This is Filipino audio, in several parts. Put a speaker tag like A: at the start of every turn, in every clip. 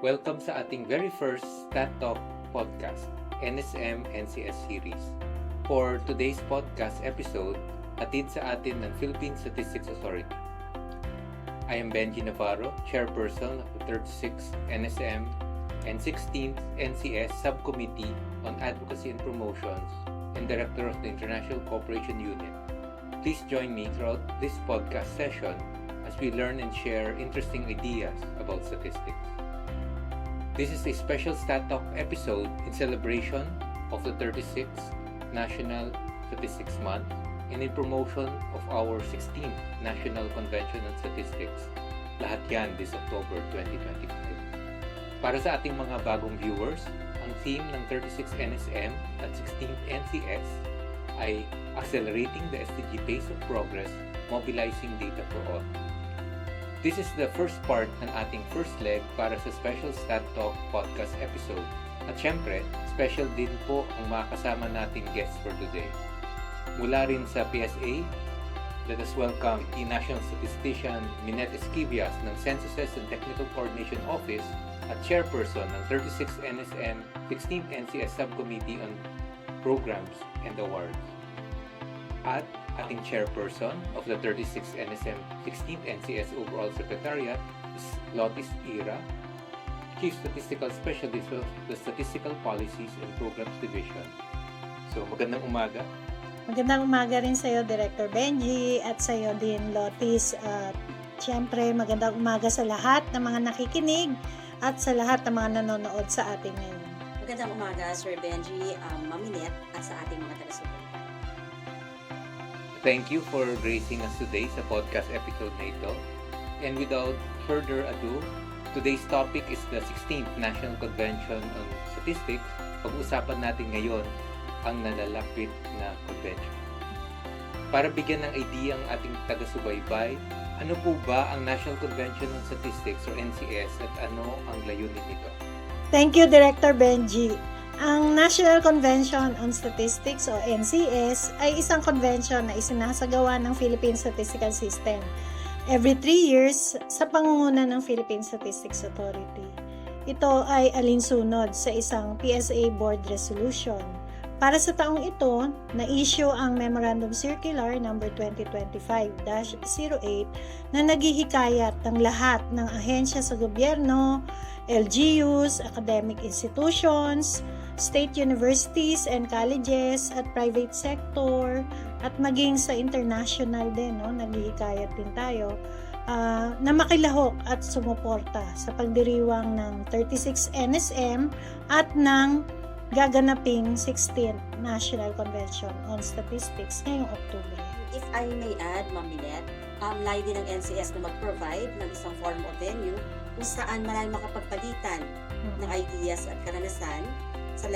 A: Welcome sa ating very first Stat Talk podcast, NSM-NCS series. For today's podcast episode, atid sa atin ng Philippine Statistics Authority. I am Benji Navarro, Chairperson of the 36th NSM and 16th NCS Subcommittee on Advocacy and Promotions and Director of the International Cooperation Unit. Please join me throughout this podcast session as we learn and share interesting ideas about statistics. This is a special Stat Talk episode in celebration of the 36th National Statistics Month and in promotion of our 16th National Convention on Statistics. Lahat yan this October 2025. Para sa ating mga bagong viewers, ang theme ng 36th NSM at 16th NCS ay Accelerating the SDG Pace of Progress, Mobilizing Data for All. This is the first part ng ating first leg para sa special Stat Talk podcast episode. At syempre, special din po ang makasama nating guests for today. Mula rin sa PSA, let us welcome the National Statistician Minette Esquivias ng Censuses and Technical Coordination Office at Chairperson ng 36th NSM 16th NCS Subcommittee on Programs and Awards. At ating Chairperson of the 36th NSM 16th NCS Overall Secretariat is Lotis Ira, Chief Statistical Specialist of the Statistical Policies and Programs Division. So, magandang umaga.
B: Magandang umaga rin sa iyo, Director Benji, at sa iyo din, Lotis. At siyempre, magandang umaga sa lahat ng mga nakikinig at sa lahat ng mga nanonood sa ating ngayon.
C: Magandang umaga, Sir Benji, Ma'am Minette, at sa ating mga taga-subaybay.
A: Thank you for gracing us today sa podcast episode na ito. And without further ado, today's topic is the 16th National Convention on Statistics. Pag-usapan natin ngayon ang nalalapit na convention. Para bigyan ng idea ang ating taga-subaybay, ano po ba ang National Convention on Statistics or NCS at ano ang layunin nito?
B: Thank you, Director Benji. Ang National Convention on Statistics o NCS ay isang convention na isinasagawa ng Philippine Statistical System every 3 years sa pangunguna ng Philippine Statistics Authority. Ito ay alinsunod sa isang PSA Board Resolution. Para sa taong ito, na-issue ang Memorandum Circular No. 2025-08 na naghihikayat ng lahat ng ahensya sa gobyerno, LGUs, academic institutions, state universities and colleges at private sector at maging sa international din, naghihikayat din tayo na makilahok at sumuporta sa pagdiriwang ng 36 NSM at ng gaganaping 16th National Convention on Statistics ngayong October.
C: If I may add, Ma'am Minette, layo din ng NCS na mag-provide ng isang forum o venue kung saan marami makapagpalitan ng ideas at karanasan sa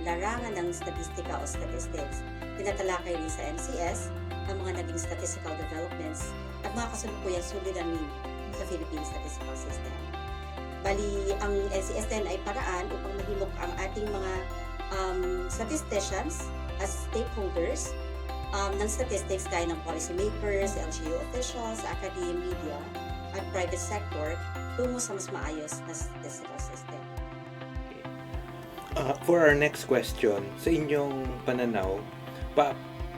C: larangan ng statistika o statistics. Tinatalakay rin sa NCS ang mga naging statistical developments at mga kasalukuyang suliranin sa Philippine Statistical System. Bali, ang NCS din ay paraan upang mahimok ang ating mga statisticians as stakeholders ng statistics gaya ng policymakers, LGU officials, academia, media, at private sector tungo sa mas maayos na statistical system.
A: For our next question, sa inyong pananaw,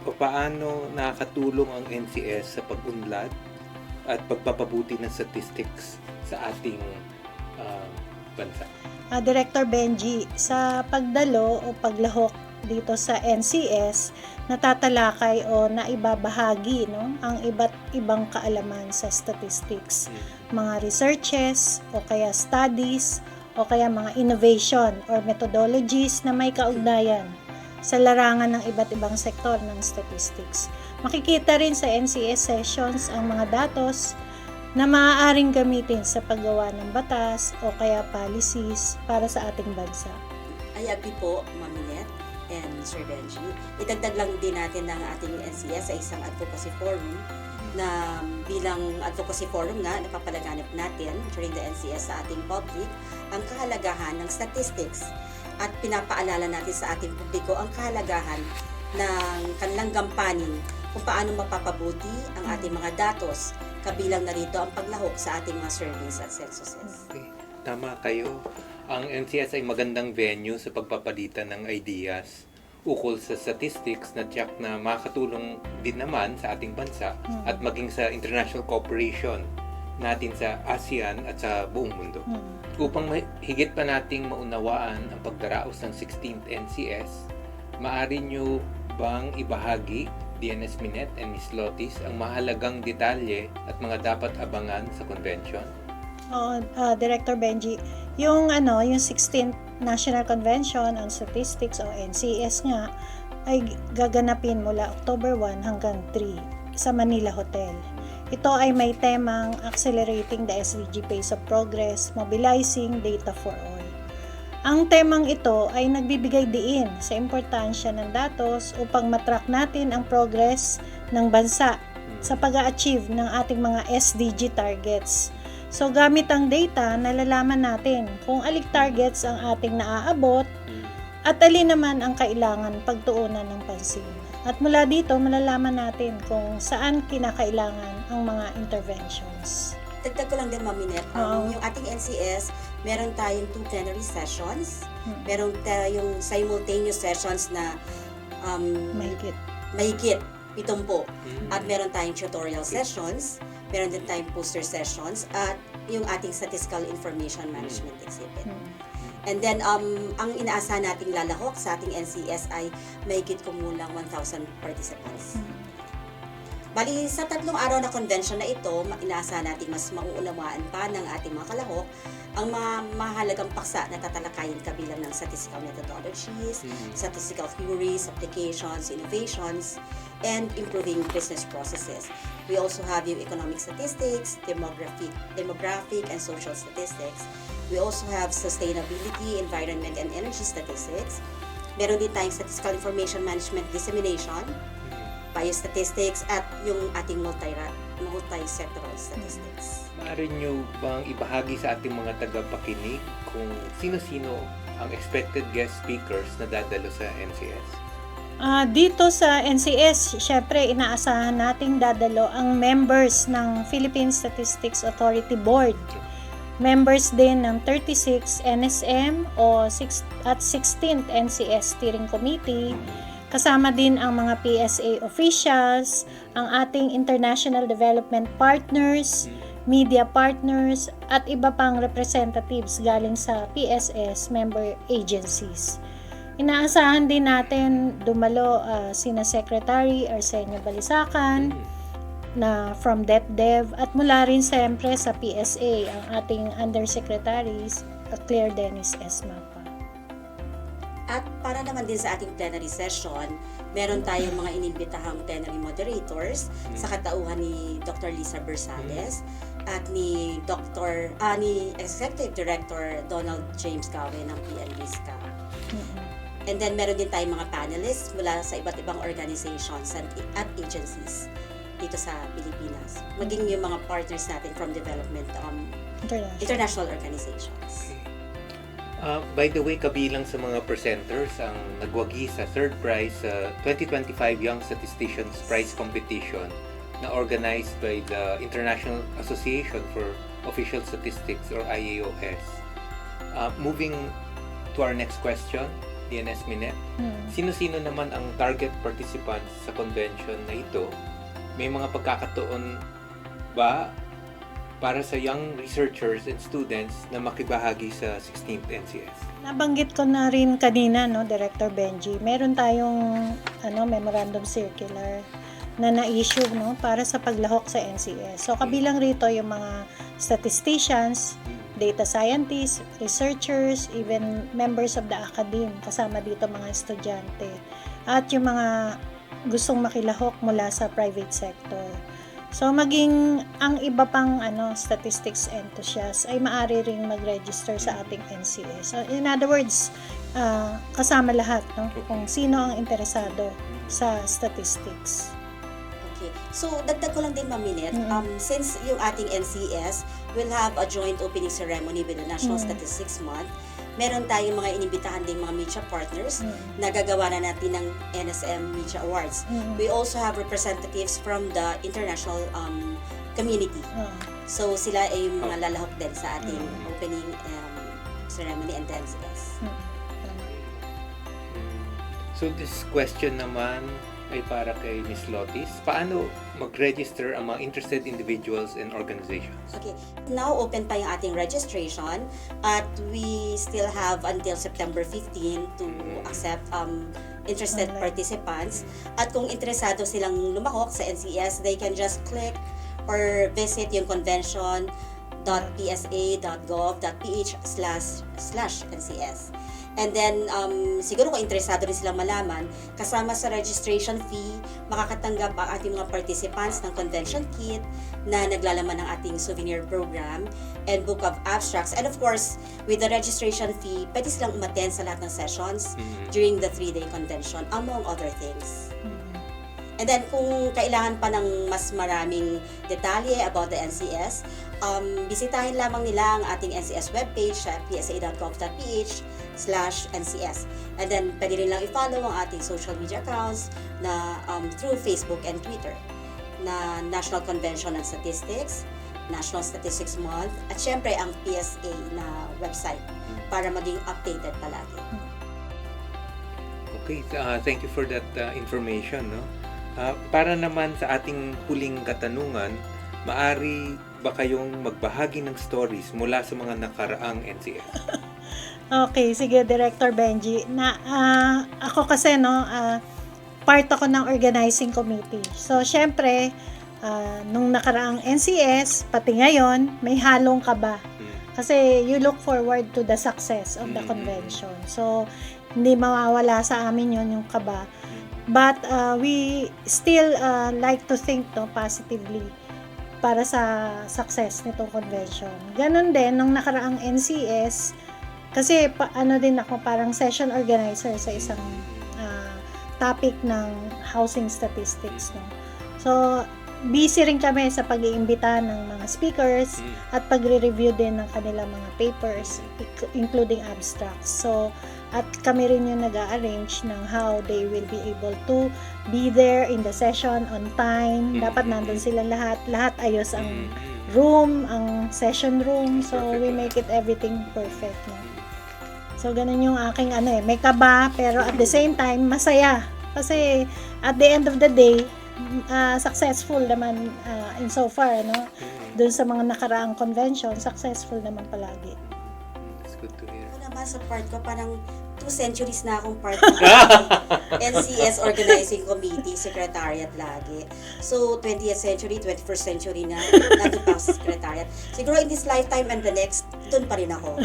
A: paano nakakatulong ang NCS sa pag-unlad at pagpapabuti ng statistics sa ating bansa?
B: Director Benji, sa pagdalo o paglahok dito sa NCS, natatalakay o naibabahagi ang iba't ibang kaalaman sa statistics, mga researches o kaya studies o kaya mga innovation or methodologies na may kaugnayan sa larangan ng iba't ibang sektor ng statistics. Makikita rin sa NCS sessions ang mga datos na maaaring gamitin sa paggawa ng batas o kaya policies para sa ating bansa.
C: I agree po, Ma'am Minette and Sir Benji. Itagdag lang din natin ng ating NCS sa isang advocacy forum na bilang advocacy forum nga napapalaganap natin during the NCS sa ating public ang kahalagahan ng statistics at pinapaalala natin sa ating publiko ang kahalagahan ng kanilang gampanin kung paano mapapabuti ang ating mga datos, kabilang na rito ang paglahok sa ating mga surveys at censuses.
A: Okay. tama kayo. Ang NCS ay magandang venue sa pagpapalitan ng ideas ukol sa statistics na tiyak na makakatulong din naman sa ating bansa at maging sa international cooperation natin sa ASEAN at sa buong mundo. Upang higit pa nating maunawaan ang pagdaraos ng 16th NCS, maaari nyo bang ibahagi, DNS Minet and Ms. Lotis, ang mahalagang detalye at mga dapat abangan sa convention?
B: Director Benji, yung 16th National Convention on Statistics o NCS nga ay gaganapin mula October 1 hanggang 3 sa Manila Hotel. Ito ay may temang Accelerating the SDG Pace of Progress, Mobilizing Data for All. Ang temang ito ay nagbibigay diin sa importansya ng datos upang matrack natin ang progress ng bansa sa pag-a-achieve ng ating mga SDG targets. So gamit ang data, nalalaman natin kung alik targets ang ating naaabot at alin naman ang kailangan pagtuunan ng pansin. At mula dito, malalaman natin kung saan kinakailangan ang mga interventions.
C: Dagdag ko lang din, Ma'am Minet, yung ating NCS, meron tayong 2 plenary sessions, meron tayong simultaneous sessions na mahigit 70, at meron tayong tutorial sessions, meron din tayong poster sessions, at yung ating statistical information management exhibit. And then, ang inaasahan nating lalahok sa ating NCS ay mahigit kumulang 1,000 participants. Bali, sa 3 araw na convention na ito, inaasahan natin mas mauunawaan pa ng ating mga kalahok ang mga mahalagang paksa na tatalakayin kabilang ng statistical methodologies, statistical theories, applications, innovations, and improving business processes. We also have yung economic statistics, demographic and social statistics. We also have sustainability, environment, and energy statistics. Meron din tayong statistical information management dissemination, biostatistics, at yung ating multi-sectoral statistics.
A: Maaari nyo bang ibahagi sa ating mga tagapakinig kung sino-sino ang expected guest speakers na dadalo sa NCS?
B: Dito sa NCS, syempre inaasahan nating dadalo ang members ng Philippine Statistics Authority Board. Members din ng 36 NSM at 16th NCS Steering Committee. Kasama din ang mga PSA officials, ang ating international development partners, media partners, at iba pang representatives galing sa PSS member agencies. Inaasahan din natin dumalo sina Secretary Arsenio Balisacan na from DepDev, at mula rin siyempre sa PSA ang ating Undersecretaries Claire Dennis Esmapa.
C: At para naman din sa ating plenary session, meron tayong mga inimbitahang plenary moderators sa katauhan ni Dr. Lisa Bersales at ni Executive Director Donald James Gawe ng PNLISCA. And then meron din tayong mga panelists mula sa iba't ibang organizations at agencies dito sa Pilipinas. Maging yung mga partners natin from development international organizations.
A: By the way, kabilang sa mga presenters ang nagwagi sa third prize sa 2025 Young Statisticians Prize Competition na organized by the International Association for Official Statistics or IAOS. Moving to our next question, DNS Minet. Sino-sino naman ang target participants sa convention na ito? May mga pagkakataon ba para sa young researchers and students na makibahagi sa 16th NCS?
B: Nabanggit ko na rin kanina, Director Benji, meron tayong memorandum circular na na-issue para sa paglahok sa NCS. So kabilang rito yung mga statisticians, data scientists, researchers, even members of the academe, kasama dito mga estudyante, at yung mga gustong makilahok mula sa private sector. So maging ang iba pang statistics enthusiasts ay maaari ring mag-register sa ating NCS. So in other words, kasama lahat kung sino ang interesado sa statistics.
C: Okay. So dagdag ko lang din, Ma'am Minet, since yung ating NCS will have a joint opening ceremony with the National Statistics Month, meron tayong mga inibitahan ding mga media partners na gagawa na natin ng NSM Media Awards. We also have representatives from the international community.
B: Oo.
C: So sila ay yung mga lalahok din sa ating
A: Mm.
C: opening ceremony and the NCS.
B: Mm. Tama.
A: So this question naman ay para kay Miss Lotis. Paano mag-register ang mga interested individuals and organizations?
C: Okay, now open pa yung ating registration at we still have until September 15 to accept interested
B: Online.
C: participants. At kung interesado silang lumahok sa NCS, they can just click or visit yung convention.psa.gov.ph/NCS. And then, siguro kung interesado rin silang malaman, kasama sa registration fee, makakatanggap ang ating mga participants ng convention kit na naglalaman ng ating souvenir program and book of abstracts. And of course, with the registration fee, pwede silang umattend sa lahat ng sessions during the 3-day convention, among other things.
B: Mm.
C: And then, kung kailangan pa ng mas maraming detalye about the NCS, bisitahin lamang nila ang ating NCS webpage sa psa.gov.ph/NCS. And then, pwede rin lang i-follow ang ating social media accounts na through Facebook and Twitter na National Convention on Statistics, National Statistics Month, at syempre ang PSA na website para maging updated palagi.
A: Okay, thank you for that information. No? Para naman sa ating huling katanungan, maari ba kayong magbahagi ng stories mula sa mga nakaraang NCS?
B: Okay, sige, Director Benji. Ako kasi, part ako ng organizing committee. So, syempre, nung nakaraang NCS, pati ngayon, may halong kaba. Kasi you look forward to the success of the convention. So, hindi mawawala sa amin yon yung kaba. But we still like to think positively para sa success nitong convention. Ganon din, nung nakaraang NCS, kasi din ako parang session organizer sa isang topic ng housing statistics. No? So, busy rin kami sa pag-iimbita ng mga speakers at pagre-review din ng kanilang mga papers, including abstracts. So, at kami rin yung nag-a-arrange ng how they will be able to be there in the session on time. Dapat nandun sila lahat. Lahat ayos ang room, ang session room. So, we make it everything perfect. No? So, ganun yung aking may kaba, pero at the same time, masaya. Kasi, at the end of the day, successful naman in so far, no? Doon sa mga nakaraang convention, successful naman palagi.
A: It's good to hear.
C: Ako naman sa part ko, parang 2 centuries na akong part ng NCS Organizing Committee, Secretariat lagi. So, 20th century, 21st century na, nandun pa ako sa Secretariat. Siguro in this lifetime and the next, doon pa rin ako.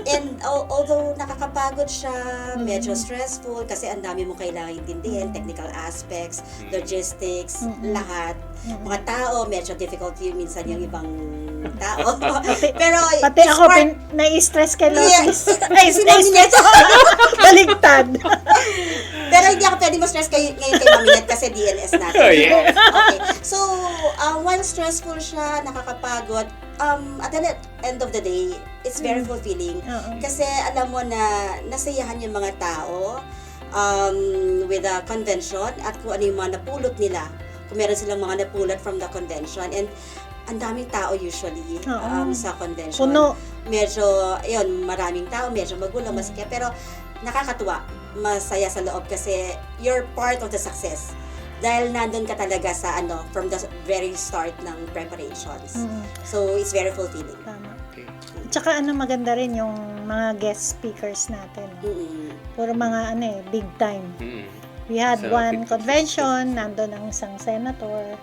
C: And although nakakapagod siya, medyo stressful, kasi ang dami mo kailangan intindihin, technical aspects, logistics, lahat. Mga tao, medyo difficulty minsan yung ibang tao. Pero,
B: Pati ako, nai-stress kay Lotus.
C: Yes.
B: Ay, nai-stress ako. Baligtad.
C: Pero hindi ako pwede ma-stress ngayon kay Maminet kasi DNS natin.
A: Oh, yeah.
C: Okay. So, while stressful siya, nakakapagod, at the end of the day, it's very fulfilling. Kasi alam mo na nasayahan yung mga tao with the convention at kung ano yung mga napulot nila. Kung meron silang mga napulot from the convention. And ang daming tao usually sa convention.
B: Puno.
C: Medyo, maraming tao, medyo magulo, masikip. Pero nakakatuwa, masaya sa loob kasi you're part of the success. Dahil nandun ka talaga sa from the very start ng preparations. So, it's very fulfilling.
B: Tama.
A: Okay.
B: Tsaka maganda rin yung mga guest speakers natin. Puro mga big time. We had
A: Sa
B: one
A: 50,
B: convention, nandun ang isang senator.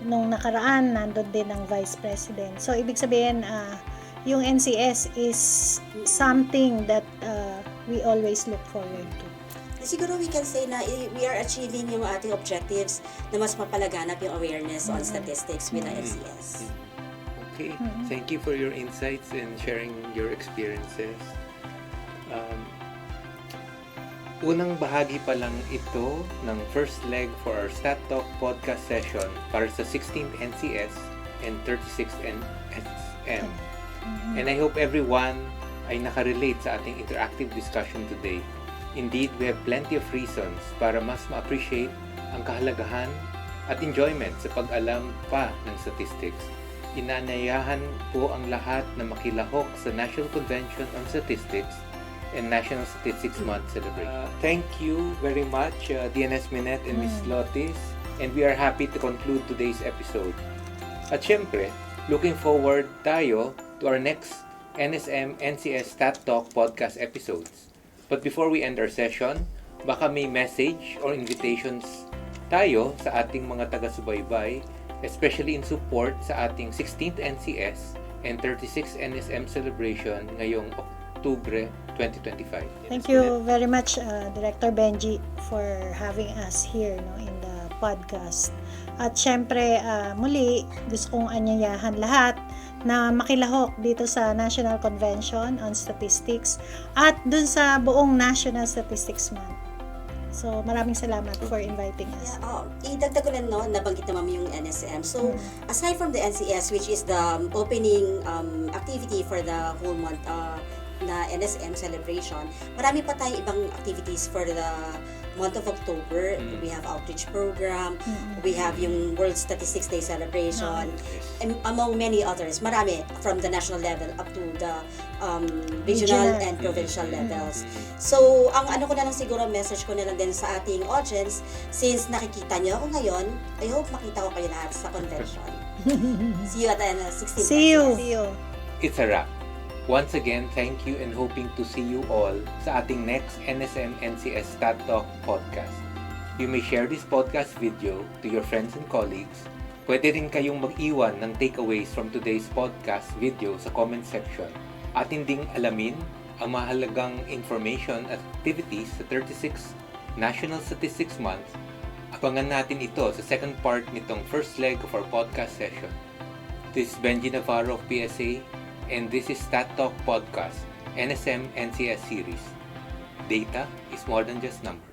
B: Nung nakaraan, nandun din ang vice president. So, ibig sabihin, yung NCS is something that we always look forward to.
C: Siguro we can say na we are achieving yung ating objectives na mas mapalaganap yung awareness on statistics with the NCS.
A: Okay. Thank you for your insights and sharing your experiences. Unang bahagi pa lang ito ng first leg for our Stat Talk podcast session para sa 16th NCS and 36th NSM. And I hope everyone ay nakarelate sa ating interactive discussion today. Indeed, we have plenty of reasons para mas ma-appreciate ang kahalagahan at enjoyment sa pag-alam pa ng statistics, inanayahan po ang lahat na makilahok sa National Convention on Statistics and National Statistics Month celebration. Thank you very much, DNS Minette and Ms. Lotis, and we are happy to conclude today's episode. At syempre, looking forward tayo to our next NSM NCS Stat Talk podcast episodes. But before we end our session, baka may message or invitations tayo sa ating mga taga-subaybay, especially in support sa ating 16th NCS and 36th NSM celebration ngayong Oktubre 2025.
B: Thank you very much, Director Benji, for having us here in the podcast. At syempre, muli, gusto kong anyayahan lahat na makilahok dito sa National Convention on Statistics at dun sa buong National Statistics Month. So, maraming salamat for inviting us.
C: Idagdag ko lang, nabanggit naman yung NSM. So, aside from the NCS, which is the opening activity for the whole month na NSM celebration, marami pa tayong ibang activities for the month of October. We have outreach program, we have yung World Statistics Day celebration, and among many others. Marami from the national level up to the regional and provincial levels. So, ang ano ko na lang siguro, message ko na lang din sa ating audience, since nakikita nyo ako ngayon, I hope makita ko kayo lahat sa convention. See you at the 16th.
B: See you.
A: It's a wrap. Once again, thank you and hoping to see you all sa ating next NSM NCS Stat Talk podcast. You may share this podcast video to your friends and colleagues. Pwede rin kayong mag-iwan ng takeaways from today's podcast video sa comment section. Atin ding alamin ang mahalagang information at activities sa 36th National Statistics Month. Abangan natin ito sa second part nitong first leg of our podcast session. This is Benji Navarro of PSA, and this is Stat Talk Podcast, NSM NCS series. Data is more than just numbers.